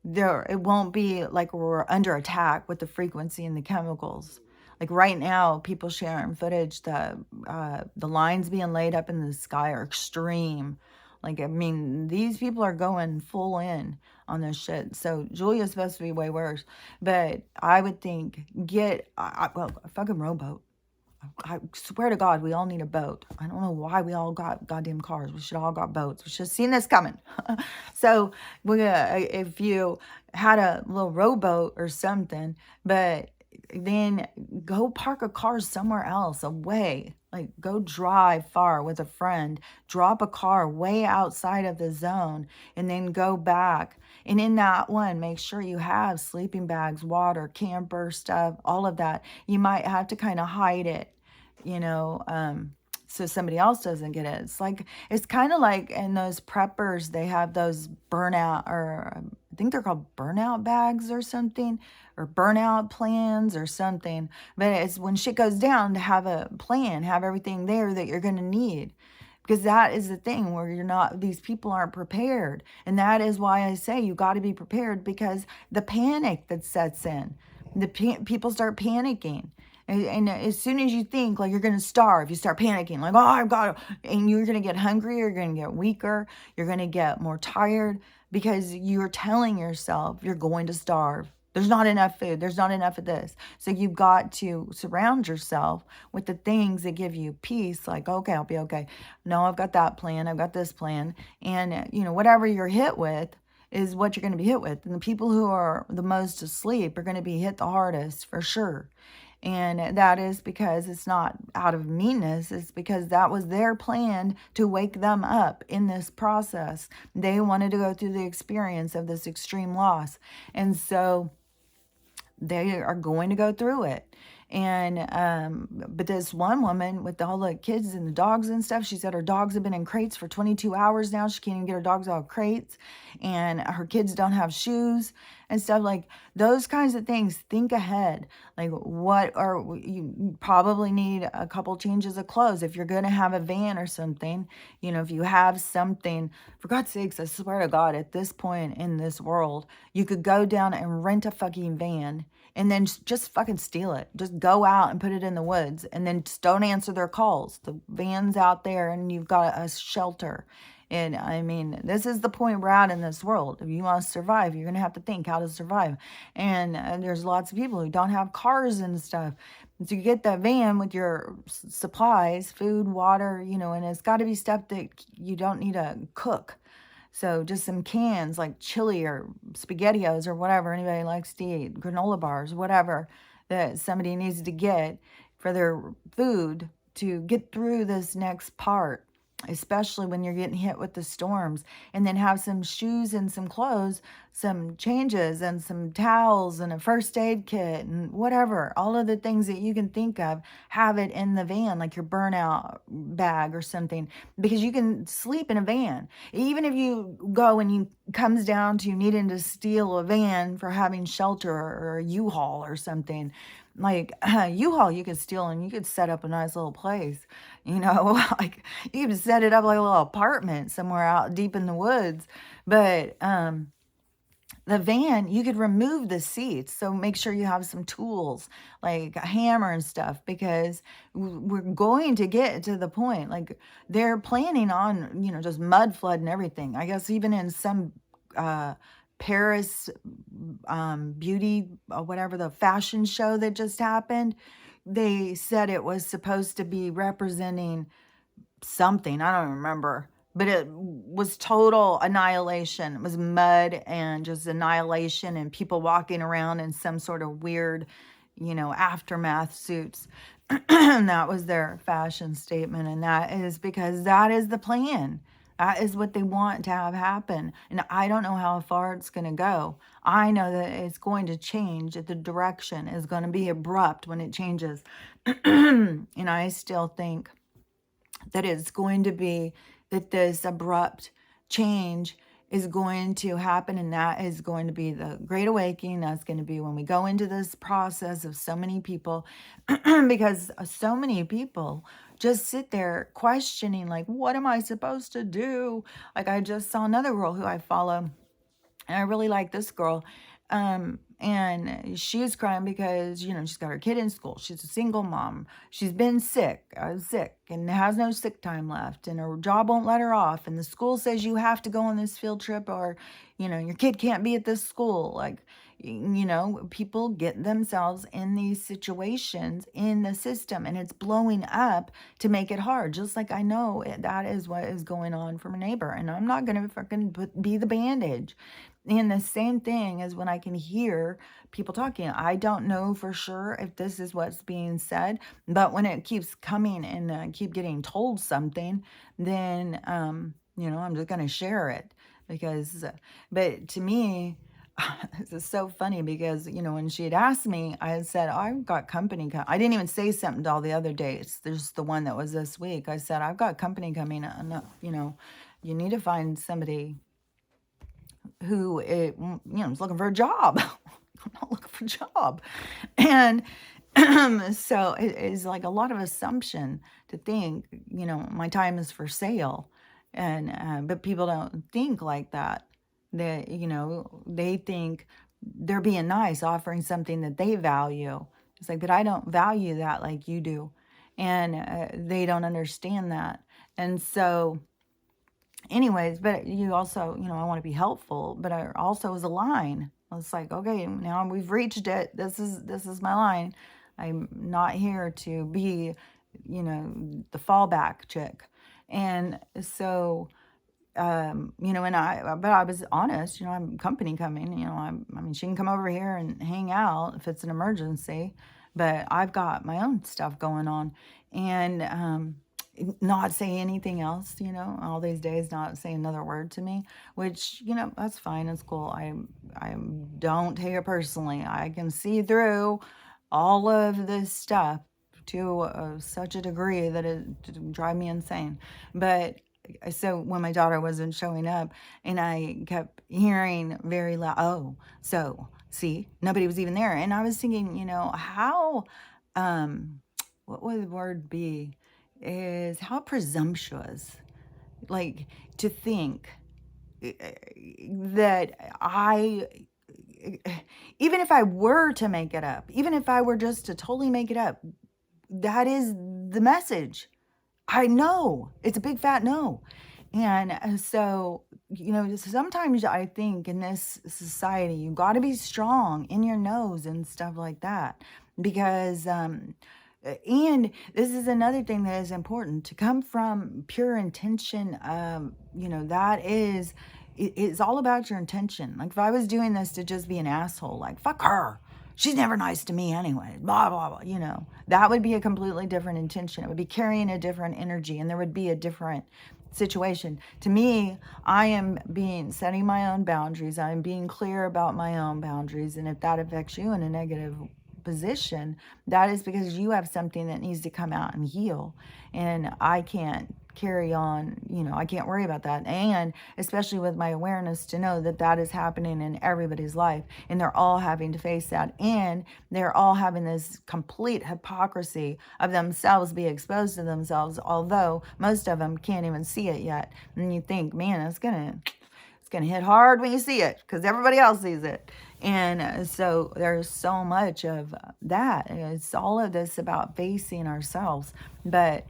there. It won't be like we're under attack with the frequency and the chemicals. Like right now, people sharing footage, the lines being laid up in the sky are extreme. Like, I mean, these people are going full in on this shit. So Julia's supposed to be way worse. But I would think, well, a fucking rowboat. I swear to God, we all need a boat. I don't know why we all got goddamn cars. We should all got boats. We should have seen this coming. So if you had a little rowboat or something, but then go park a car somewhere else away. Like, go drive far with a friend, drop a car way outside of the zone, and then go back. And in that one, make sure you have sleeping bags, water, camper stuff, all of that. You might have to kind of hide it, you know, so somebody else doesn't get it. It's kind of like in those preppers, they have those burnout, or I think they're called burnout bags or something, or burnout plans or something. But it's when shit goes down, to have a plan, have everything there that you're going to need. Because that is the thing where these people aren't prepared. And that is why I say you got to be prepared, because the panic that sets in, people start panicking. And as soon as you think like you're going to starve, you start panicking, like, oh, I've got to, and you're going to get hungry, you're going to get weaker, you're going to get more tired, because you're telling yourself you're going to starve. There's not enough food. There's not enough of this. So you've got to surround yourself with the things that give you peace. Like, okay, I'll be okay. No, I've got that plan. I've got this plan. And, whatever you're hit with is what you're going to be hit with. And the people who are the most asleep are going to be hit the hardest, for sure. And that is because it's not out of meanness. It's because that was their plan to wake them up in this process. They wanted to go through the experience of this extreme loss. And so they are going to go through it. And but this one woman with all the kids and the dogs and stuff, she said her dogs have been in crates for 22 hours now. She can't even get her dogs out of crates, and her kids don't have shoes and stuff. Like those kinds of things. Think ahead. Like what are you probably need a couple changes of clothes if you're going to have a van or something. You know, if you have something, for God's sakes, I swear to God, at this point in this world, you could go down and rent a fucking van and then just fucking steal it. Just go out and put it in the woods and then just don't answer their calls. The van's out there and you've got a shelter. And I mean, this is the point we're at in this world. If you want to survive, you're going to have to think how to survive. And there's lots of people who don't have cars and stuff. So you get that van with your supplies, food, water, you know, and it's got to be stuff that you don't need to cook. So just some cans like chili or SpaghettiOs or whatever anybody likes to eat, granola bars, whatever that somebody needs to get for their food to get through this next part, especially when you're getting hit with the storms. And then have some shoes and some clothes, some changes and some towels and a first aid kit and whatever, all of the things that you can think of, have it in the van, like your burnout bag or something, because you can sleep in a van. Even if you go and you comes down to needing to steal a van for having shelter or a U-Haul or something, like U-Haul you could steal and you could set up a nice little place, you know, like you could set it up like a little apartment somewhere out deep in the woods. But the van, you could remove the seats. So make sure you have some tools like a hammer and stuff, because we're going to get to the point, like they're planning on, you know, just mud flood and everything. I guess even in some uh, Paris beauty, whatever, the fashion show that just happened, they said it was supposed to be representing something. I don't remember. But it was total annihilation. It was mud and just annihilation and people walking around in some sort of weird, you know, aftermath suits. And that was their fashion statement. And that is because that is the plan. That is what they want to have happen. And I don't know how far it's going to go. I know that it's going to change. That the direction is going to be abrupt when it changes. And I still think that it's going to be that this abrupt change is going to happen, and that is going to be the great awakening. That's going to be when we go into this process of so many people, because so many people just sit there questioning, like, what am I supposed to do? Like, I just saw another girl who I follow, and I really like this girl. And she was crying because, you know, she's got her kid in school. She's a single mom. She's been sick, and has no sick time left. And her job won't let her off. And the school says you have to go on this field trip, or, you know, your kid can't be at this school. Like, you know, people get themselves in these situations in the system, and it's blowing up to make it hard. Just like I know that is what is going on for my neighbor. And I'm not going to fucking be the bandage. And the same thing as when I can hear people talking. I don't know for sure if this is what's being said, but when it keeps coming and keep getting told something, then, you know, I'm just going to share it because, but to me, this is so funny because, you know, when she had asked me, I had said, oh, I've got company. I didn't even say something to all the other dates. There's the one that was this week. I said, I've got company coming. You know, you need to find somebody who you know, is looking for a job. I'm not looking for a job. And so it is like a lot of assumption to think, you know, my time is for sale. And but people don't think like that. They, you know, they think they're being nice, offering something that they value. It's like, but I don't value that like you do. And they don't understand that. And so anyways, but you also, you know, I want to be helpful, but I also was a line. It's like, okay, now we've reached it. This is my line. I'm not here to be, you know, the fallback chick. And so, you know, but I was honest, you know, I'm company coming, you know, I mean, she can come over here and hang out if it's an emergency, but I've got my own stuff going on. And, not say anything else, you know, all these days, not say another word to me, which, you know, that's fine. It's cool. I don't take it personally. I can see through all of this stuff to such a degree that it drive me insane. But so when my daughter wasn't showing up and I kept hearing very loud, oh, so see, nobody was even there. And I was thinking, how, um, what would the word be? Is how presumptuous, like to think that even if I were to make it up, even if I were just to totally make it up, that is the message. I know it's a big fat no. And so, sometimes I think in this society, you got to be strong in your nose and stuff like that. Because, and this is another thing that is important to come from pure intention. That is, it's all about your intention. Like if I was doing this to just be an asshole, like, fuck her. She's never nice to me anyway, blah, blah, blah, that would be a completely different intention. It would be carrying a different energy and there would be a different situation. To me, I am setting my own boundaries. I'm being clear about my own boundaries. And if that affects you in a negative position, that is because you have something that needs to come out and heal. And I can't carry on, I can't worry about that. And especially with my awareness to know that that is happening in everybody's life and they're all having to face that. And they're all having this complete hypocrisy of themselves be exposed to themselves, although most of them can't even see it yet. And you think, man, it's going to hit hard when you see it because everybody else sees it. And so there's so much of that. It's all of this about facing ourselves. But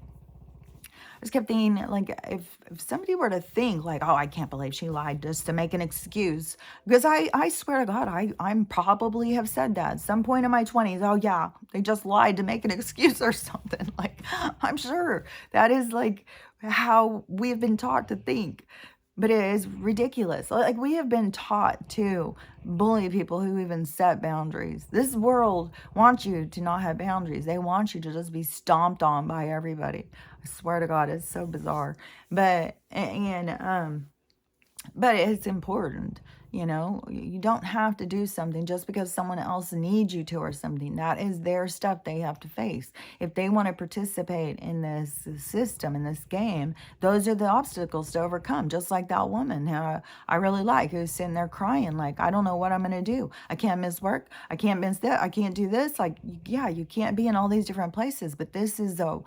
I just kept thinking, like, if somebody were to think, like, oh, I can't believe she lied just to make an excuse. Because I swear to God, I'm probably have said that at some point in my 20s. Oh, yeah, they just lied to make an excuse or something. Like, I'm sure that is like how we've been taught to think. But it is ridiculous. Like we have been taught to bully people who even set boundaries. This world wants you to not have boundaries. They want you to just be stomped on by everybody. I swear to God, it's so bizarre. But it's important. You don't have to do something just because someone else needs you to or something. That is their stuff they have to face. If they want to participate in this system, in this game, those are the obstacles to overcome. Just like that woman who I really like, who's sitting there crying, like, I don't know what I'm going to do. I can't miss work. I can't miss that. I can't do this. Like, yeah, you can't be in all these different places, but this is a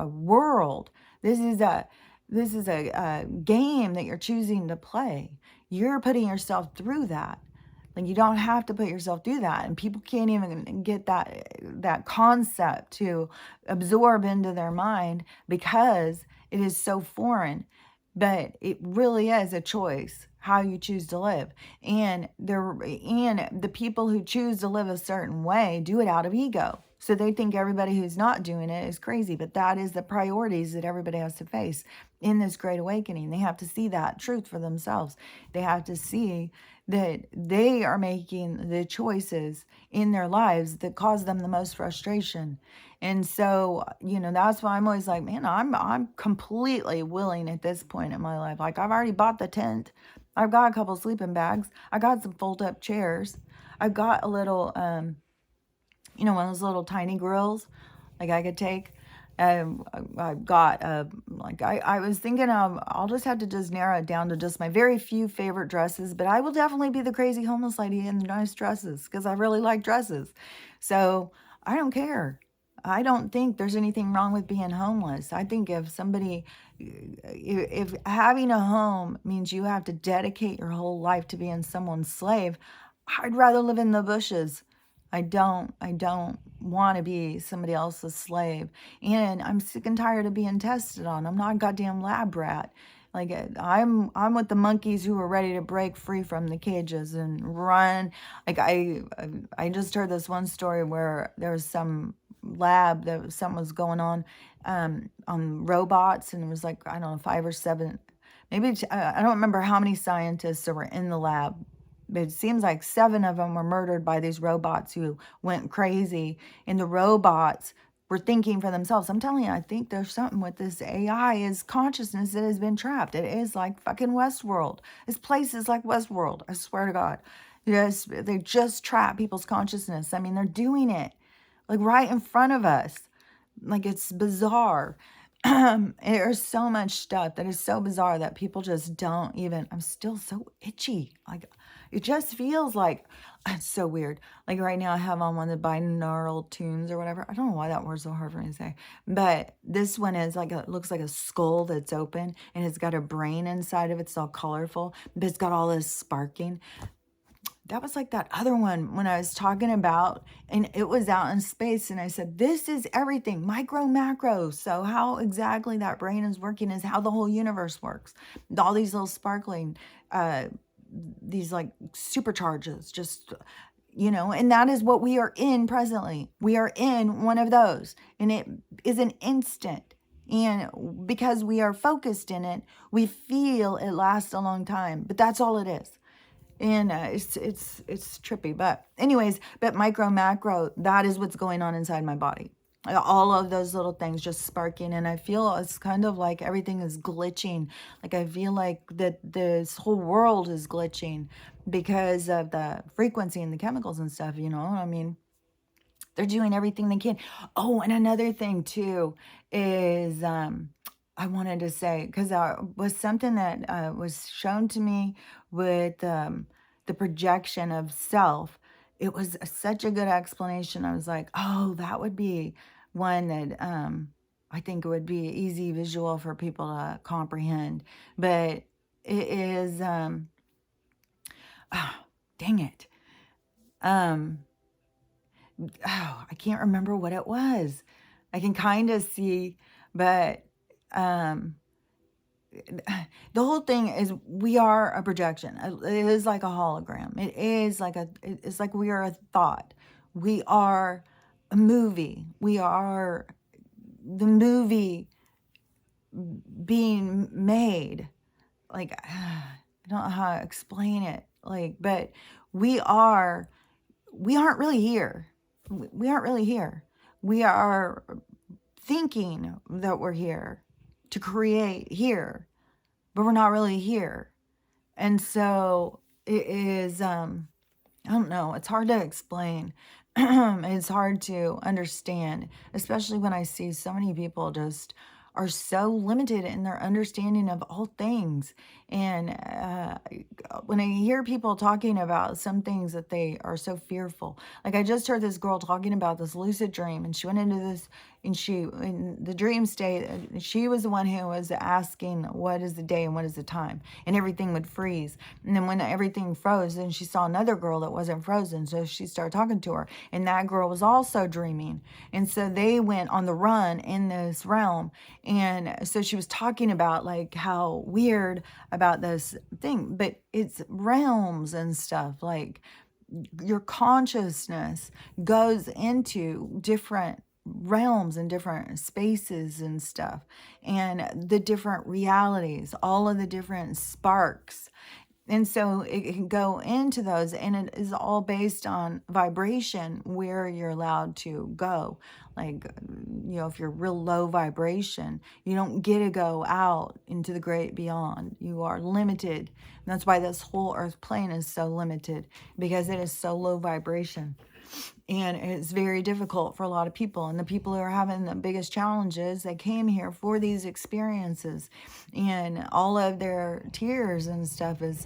world. This is a game that you're choosing to play. You're putting yourself through that. Like you don't have to put yourself through that. And people can't even get that concept to absorb into their mind because it is so foreign. But it really is a choice how you choose to live. And the people who choose to live a certain way do it out of ego. So they think everybody who's not doing it is crazy, but that is the priorities that everybody has to face in this great awakening. They have to see that truth for themselves. They have to see that they are making the choices in their lives that cause them the most frustration. And so, that's why I'm always like, man, I'm completely willing at this point in my life. Like I've already bought the tent. I've got a couple sleeping bags. I got some fold-up chairs. I've got a little one of those little tiny grills, like I could take. I've got, I was thinking I'll just have to just narrow it down to just my very few favorite dresses, but I will definitely be the crazy homeless lady in the nice dresses because I really like dresses. So I don't care. I don't think there's anything wrong with being homeless. I think if having a home means you have to dedicate your whole life to being someone's slave, I'd rather live in the bushes. I don't want to be somebody else's slave. And I'm sick and tired of being tested on. I'm not a goddamn lab rat. Like I'm with the monkeys who are ready to break free from the cages and run. Like I just heard this one story where there was some lab that something was going on robots, and it was like, I don't know, 5 or 7, maybe I don't remember how many scientists that were in the lab. It seems like 7 of them were murdered by these robots who went crazy, and the robots were thinking for themselves. I'm telling you, I think there's something with this AI is consciousness that has been trapped. It is like fucking Westworld. This place is like Westworld. I swear to God. They just trap people's consciousness. I mean, they're doing it like right in front of us. Like it's bizarre. There's so much stuff that is so bizarre that people just don't even. I'm still so itchy. Like it just feels like it's so weird. Like right now, I have on one of the binaural tunes or whatever. I don't know why that word's so hard for me to say, but this one is like it looks like a skull that's open and it's got a brain inside of it. It's all colorful, but it's got all this sparking. That was like that other one when I was talking about, and it was out in space, and I said, this is everything, micro, macro. So how exactly that brain is working is how the whole universe works. All these little sparkling, uh, these like supercharges, just, and that is what we are in presently. We are in one of those, and it is an instant. And because we are focused in it, we feel it lasts a long time, but that's all it is. And it's trippy, but anyways, but micro macro, that is what's going on inside my body. All of those little things just sparking, and I feel it's kind of like everything is glitching. Like I feel like that this whole world is glitching because of the frequency and the chemicals and stuff. I mean, they're doing everything they can. Oh, and another thing too is I wanted to say, because was something that was shown to me with the projection of self. It was such a good explanation. I was like, oh, that would be one that I think it would be easy visual for people to comprehend. But it is, oh, dang it. I can't remember what it was. I can kind of see, but um, the whole thing is we are a projection. It is like a hologram. It's like we are a thought. We are a movie. We are the movie being made. Like, I don't know how to explain it. Like, but we are, we aren't really here. We aren't really here. We are thinking that we're here to create here, but we're not really here. And so it is, I don't know, it's hard to explain. It's hard to understand, especially when I see so many people just are so limited in their understanding of all things. And when I hear people talking about some things that they are so fearful, like I just heard this girl talking about this lucid dream, and she went into this, and in the dream state, she was the one who was asking, what is the day and what is the time? And everything would freeze. And then when everything froze, then she saw another girl that wasn't frozen. So she started talking to her. And that girl was also dreaming. And so they went on the run in this realm. And so she was talking about like how weird about this thing, but it's realms and stuff. Like your consciousness goes into different realms and different spaces and stuff, and the different realities, all of the different sparks. And so it can go into those, and it is all based on vibration where you're allowed to go. Like, if you're real low vibration, you don't get to go out into the great beyond. You are limited. And that's why this whole earth plane is so limited, because it is so low vibration. And it's very difficult for a lot of people. And the people who are having the biggest challenges, they came here for these experiences. And all of their tears and stuff is,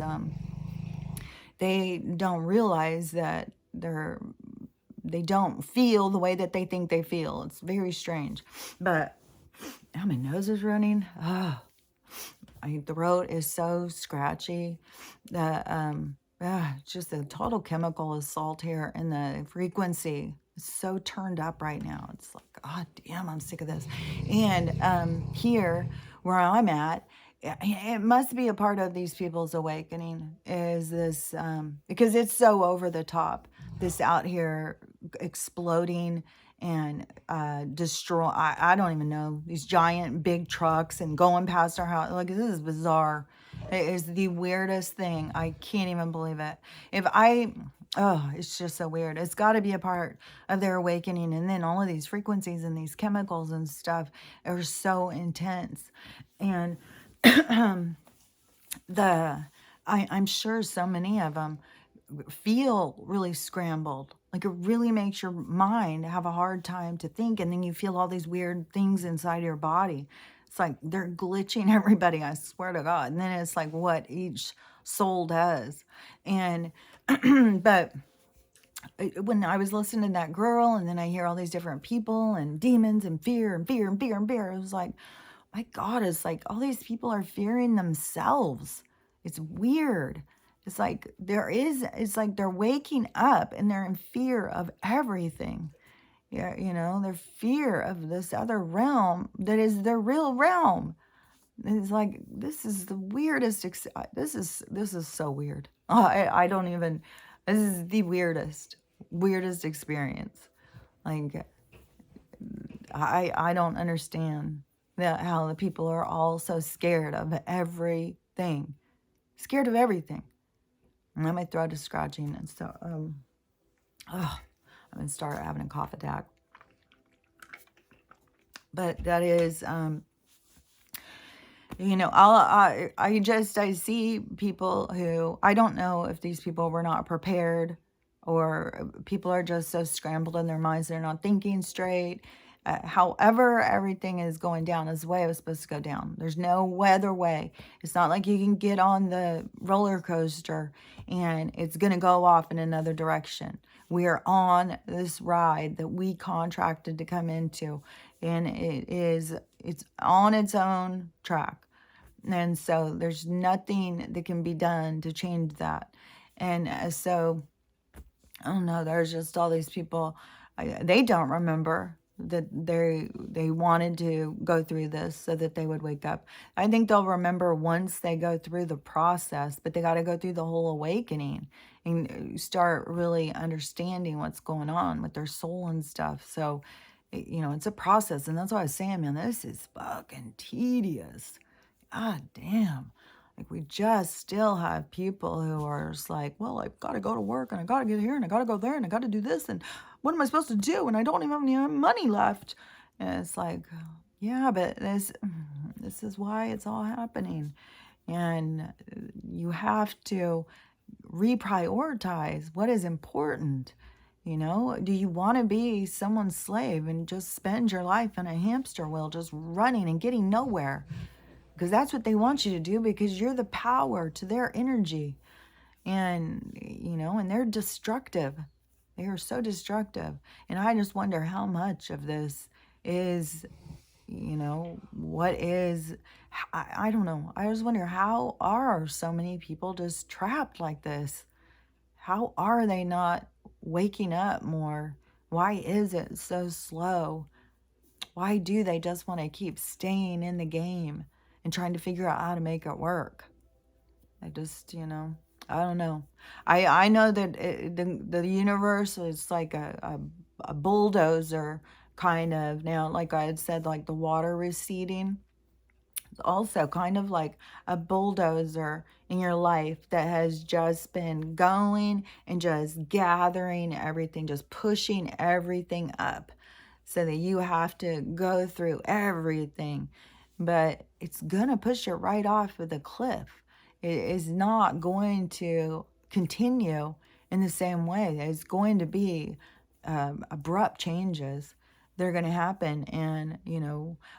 they don't realize that they don't feel the way that they think they feel. It's very strange. But now my nose is running. Oh, my throat is so scratchy that just the total chemical assault here, and the frequency is so turned up right now. It's like, God damn, I'm sick of this. And here where I'm at, it must be a part of these people's awakening, is this, because it's so over the top, this out here exploding and destroy, I don't even know, these giant big trucks and going past our house. Like, this is bizarre. It is the weirdest thing. I can't even believe it. It's just so weird. It's got to be a part of their awakening. And then all of these frequencies and these chemicals and stuff are so intense. And I'm sure so many of them feel really scrambled. Like it really makes your mind have a hard time to think. And then you feel all these weird things inside your body. It's like they're glitching everybody, I swear to God. And then it's like what each soul does. And, but when I was listening to that girl, and then I hear all these different people and demons and fear and fear and fear and fear, it was like, my God, it's like all these people are fearing themselves. It's weird. It's like it's like they're waking up and they're in fear of everything. Yeah, their fear of this other realm that is their real realm. It's like this is the weirdest. This is so weird. I don't even. This is the weirdest experience. Like I don't understand that how the people are all so scared of everything, scared of everything. And my throat is scratching, and so I'm gonna start having a cough attack. But that is I see people who, I don't know if these people were not prepared, or people are just so scrambled in their minds they're not thinking straight. However, everything is going down is the way it was supposed to go down. There's no other way. It's not like you can get on the roller coaster and it's going to go off in another direction. We are on this ride that we contracted to come into, and it's on its own track. And so there's nothing that can be done to change that. And so, I don't know, there's just all these people, they don't remember that they wanted to go through this so that they would wake up. I think they'll remember once they go through the process, but they got to go through the whole awakening and start really understanding what's going on with their soul and stuff. So, it's a process. And that's why I was saying, man, this is fucking tedious. God damn. Like, we just still have people who are just like, well, I've got to go to work and I got to get here and I got to go there and I got to do this. And what am I supposed to do? And I don't even have any money left. And it's like, yeah, but this is why it's all happening. And you have to reprioritize what is important. Do you want to be someone's slave and just spend your life in a hamster wheel, just running and getting nowhere? Because that's what they want you to do, because you're the power to their energy. And, and they're destructive. They are so destructive. And I just wonder how much of this is, what is, I don't know. I just wonder, how are so many people just trapped like this? How are they not waking up more? Why is it so slow? Why do they just want to keep staying in the game and trying to figure out how to make it work? I just, I don't know. I know that the universe is like a bulldozer kind of. Now, like I had said, like the water receding. It's also kind of like a bulldozer in your life that has just been going and just gathering everything, just pushing everything up, so that you have to go through everything. But it's going to push you right off of the cliff. It is not going to continue in the same way. It's going to be abrupt changes. They're going to happen. And,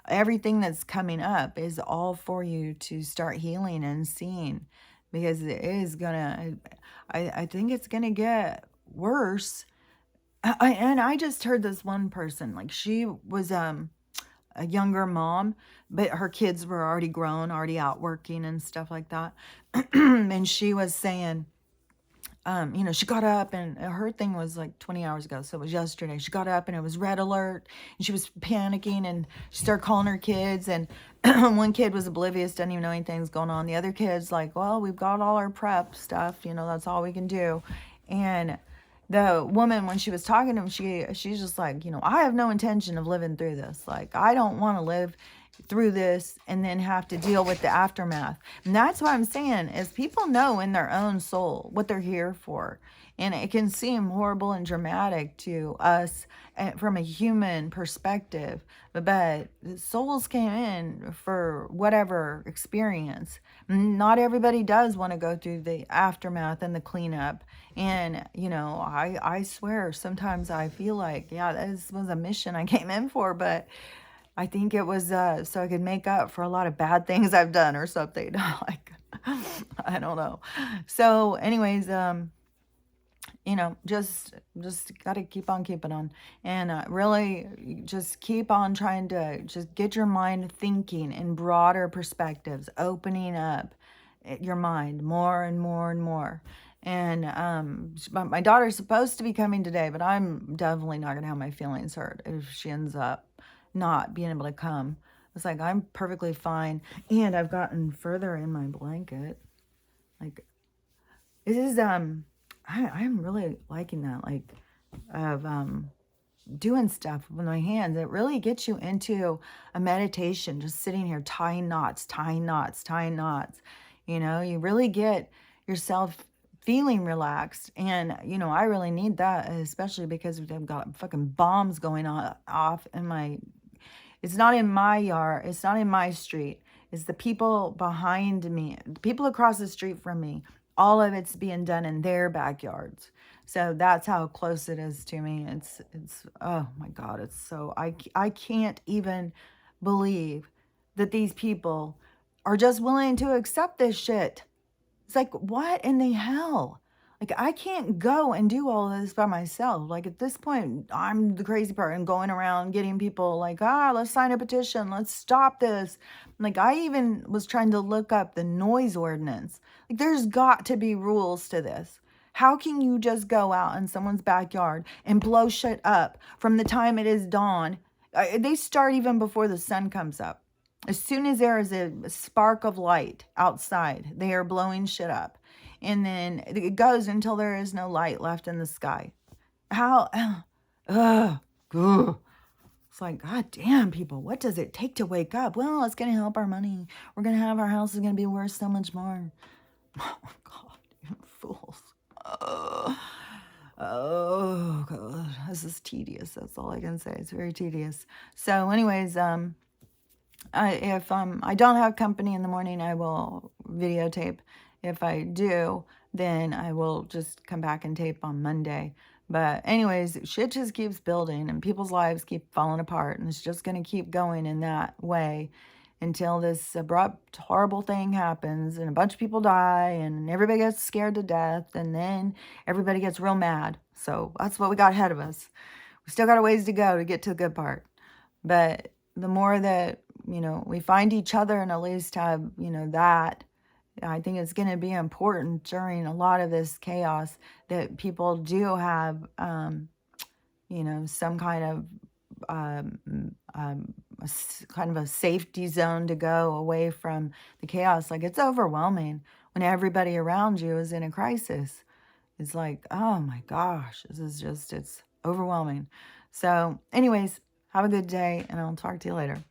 everything that's coming up is all for you to start healing and seeing, because it is going to, I think it's going to get worse. And I just heard this one person, like she was a younger mom, but her kids were already grown, already out working and stuff like that. And she was saying, she got up, and her thing was like 20 hours ago. So it was yesterday. She got up and it was red alert and she was panicking, and she started calling her kids. And one kid was oblivious, doesn't even know anything's going on. The other kid's like, well, we've got all our prep stuff, that's all we can do. And the woman, when she was talking to him, she's just like, I have no intention of living through this. Like, I don't want to live through this and then have to deal with the aftermath. And that's what I'm saying is people know in their own soul what they're here for. And it can seem horrible and dramatic to us from a human perspective, but souls came in for whatever experience. Not everybody does want to go through the aftermath and the cleanup. And, I swear sometimes I feel like, yeah, this was a mission I came in for, but I think it was so I could make up for a lot of bad things I've done or something. Like, I don't know. So, anyways, just got to keep on keeping on, and really just keep on trying to just get your mind thinking in broader perspectives, opening up your mind more and more and more. And my daughter's supposed to be coming today, but I'm definitely not gonna have my feelings hurt if she ends up not being able to come. It's like I'm perfectly fine, and I've gotten further in my blanket. Like, this is I'm really liking that, like, of doing stuff with my hands. It really gets you into a meditation, just sitting here tying knots, tying knots, tying knots. You really get yourself feeling relaxed. And I really need that, especially because we've got fucking bombs going on off in my, it's not in my yard, it's not in my street, it's the people behind me, the people across the street from me. All of it's being done in their backyards. So that's how close it is to me. It's oh my God, it's so, I can't even believe that these people are just willing to accept this shit. It's like, what in the hell? Like, I can't go and do all of this by myself. Like, at this point, I'm the crazy person going around getting people like, let's sign a petition. Let's stop this. Like, I even was trying to look up the noise ordinance. Like, there's got to be rules to this. How can you just go out in someone's backyard and blow shit up from the time it is dawn? They start even before the sun comes up. As soon as there is a spark of light outside, they are blowing shit up. And then it goes until there is no light left in the sky. How? Ugh. Ugh. It's like, God damn, people, what does it take to wake up? Well, it's going to help our money. We're going to have our house is going to be worth so much more. Oh, God, you fools. Oh, God, this is tedious. That's all I can say. It's very tedious. So anyways, if I don't have company in the morning, I will videotape. If I do, then I will just come back and tape on Monday. But anyways, shit just keeps building and people's lives keep falling apart, and it's just going to keep going in that way until this abrupt, horrible thing happens and a bunch of people die and everybody gets scared to death, and then everybody gets real mad. So that's what we got ahead of us. We still got a ways to go to get to the good part. But the more that, we find each other and at least have, that, I think it's going to be important during a lot of this chaos that people do have, some kind of, kind of a safety zone to go away from the chaos. Like, it's overwhelming when everybody around you is in a crisis. It's like, oh my gosh, this is just, it's overwhelming. So anyways, have a good day and I'll talk to you later.